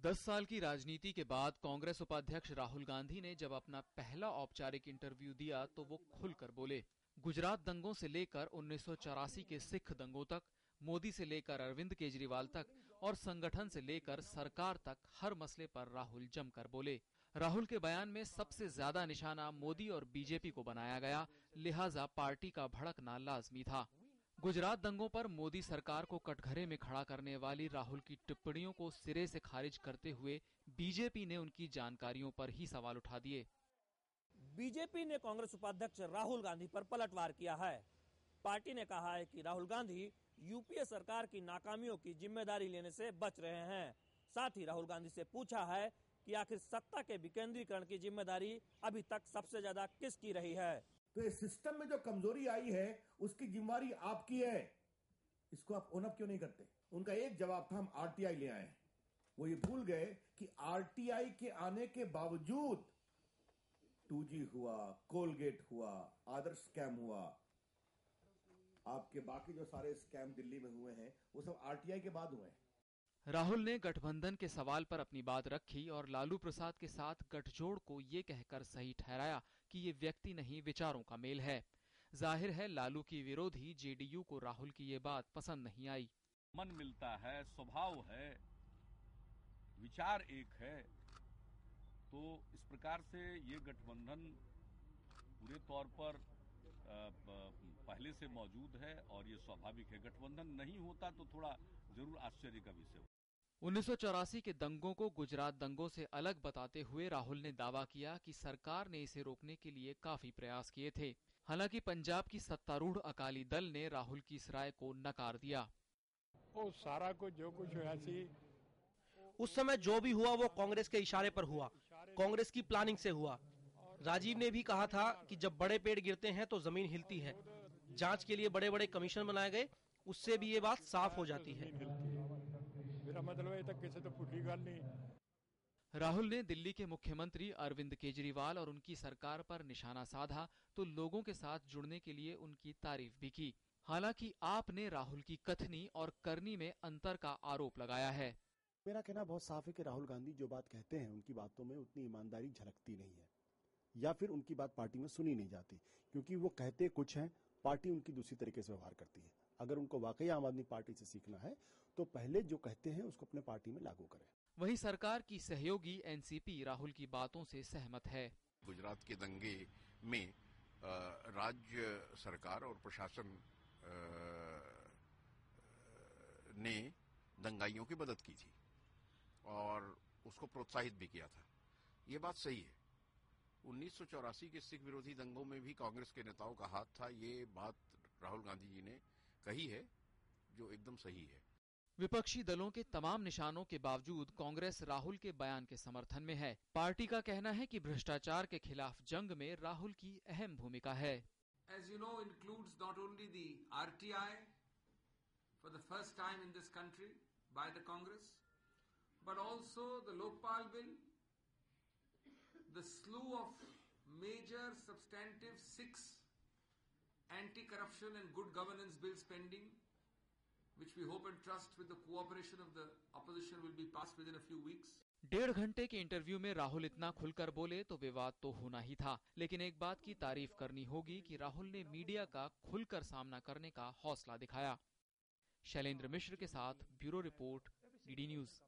10 साल की राजनीति के बाद कांग्रेस उपाध्यक्ष राहुल गांधी ने जब अपना पहला औपचारिक इंटरव्यू दिया तो वो खुलकर बोले। गुजरात दंगों से लेकर 1984 के सिख दंगों तक, मोदी से लेकर अरविंद केजरीवाल तक और संगठन से लेकर सरकार तक हर मसले पर राहुल जमकर बोले। राहुल के बयान में सबसे ज्यादा निशाना मोदी और बीजेपी को बनाया गया, लिहाजा पार्टी का भड़कना लाजमी था। गुजरात दंगों पर मोदी सरकार को कटघरे में खड़ा करने वाली राहुल की टिप्पणियों को सिरे से खारिज करते हुए बीजेपी ने उनकी जानकारियों पर ही सवाल उठा दिए। बीजेपी ने कांग्रेस उपाध्यक्ष राहुल गांधी पर पलटवार किया है। पार्टी ने कहा है कि राहुल गांधी यूपीए सरकार की नाकामियों की जिम्मेदारी लेने से बच रहे हैं। साथ ही राहुल गांधी से पूछा है कि आखिर सत्ता के विकेंद्रीकरण की जिम्मेदारी अभी तक सबसे ज्यादा किसकी रही है। तो इस सिस्टम में जो कमजोरी आई है उसकी जिम्मेदारी आपकी है, इसको आप ओन अप क्यों नहीं करते? उनका एक जवाब था, हम आरटीआई ले आए। वो ये भूल गए कि आरटीआई के आने के बावजूद 2G हुआ, कोलगेट हुआ, आदर्श स्कैम हुआ, आपके बाकी जो सारे स्कैम दिल्ली में हुए हैं वो सब आरटीआई के बाद हुए हैं। राहुल ने गठबंधन के सवाल पर अपनी बात रखी और लालू प्रसाद के साथ गठजोड़ को ये कहकर सही ठहराया कि ये व्यक्ति नहीं विचारों का मेल है। जाहिर है लालू की विरोधी जेडीयू को राहुल की ये बात पसंद नहीं आई। मन मिलता है, स्वभाव है, विचार एक है, तो इस प्रकार से ये गठबंधन पूरे तौर पर पहले से मौजूद है और ये स्वाभाविक है। गठबंधन नहीं होता तो थोड़ा जरूर आश्चर्य का विषय हो। 1984 के दंगों को गुजरात दंगों से अलग बताते हुए राहुल ने दावा किया कि सरकार ने इसे रोकने के लिए काफी प्रयास किए थे। हालांकि पंजाब की सत्तारूढ़ अकाली दल ने राहुल की इस राय को नकार दिया। वो सारा कुछ जो कुछ ऐसी उस समय जो भी हुआ वो कांग्रेस के इशारे पर हुआ, कांग्रेस की प्लानिंग से हुआ। राजीव ने भी कहा था कि जब बड़े पेड़ गिरते हैं तो जमीन हिलती है। जांच के लिए बड़े बड़े कमीशन बनाए गए, उससे भी ये बात साफ हो जाती है। मेरा मतलब है तक किसी तो फुटी गल नहीं। राहुल ने दिल्ली के मुख्यमंत्री अरविंद केजरीवाल और उनकी सरकार पर निशाना साधा तो लोगों के साथ जुड़ने के लिए उनकी तारीफ भी की। हालांकि आपने राहुल की कथनी और करनी में अंतर का आरोप लगाया है। मेरा कहना बहुत साफ है कि राहुल गांधी जो बात कहते हैं उनकी बातों में उतनी ईमानदारी झलकती नहीं है, या फिर उनकी बात पार्टी में सुनी नहीं जाती, क्योंकि वो कहते कुछ हैं, पार्टी उनकी दूसरी तरीके से व्यवहार करती है। अगर उनको वाकई आम आदमी पार्टी से सीखना है तो पहले जो कहते हैं उसको अपने पार्टी में लागू करें। वहीं सरकार की सहयोगी एनसीपी राहुल की बातों से सहमत है। गुजरात के दंगे में राज्य सरकार और प्रशासन ने दंगाइयों की मदद की थी और उसको प्रोत्साहित भी किया था। ये बात सही है। 1984 के सिख विरोधी दंगों में भी कांग्रेस के नेताओं का हाथ था। ये बात राहुल गांधी जी ने कही है जो एकदम सही है। विपक्षी दलों के तमाम निशानों के बावजूद कांग्रेस राहुल के बयान के समर्थन में है। पार्टी का कहना है कि भ्रष्टाचार के खिलाफ जंग में राहुल की अहम भूमिका है। As you know, includes not only the RTI for the first time in this country by the Congress, but also the Lokpal bill, the slew of major substantive 6 anti-corruption and good governance bills pending, which we hope and trust with the cooperation of the opposition will be passed within a few weeks. 1.5 घंटे के interview में राहुल इतना खुलकर बोले तो विवाद तो होना ही था, लेकिन एक बात की तारीफ करनी होगी कि राहुल ने मीडिया का खुलकर सामना करने का हौसला दिखाया। शैलेंद्र मिश्र के साथ ब्यूरो रिपोर्ट, डीडी न्यूज।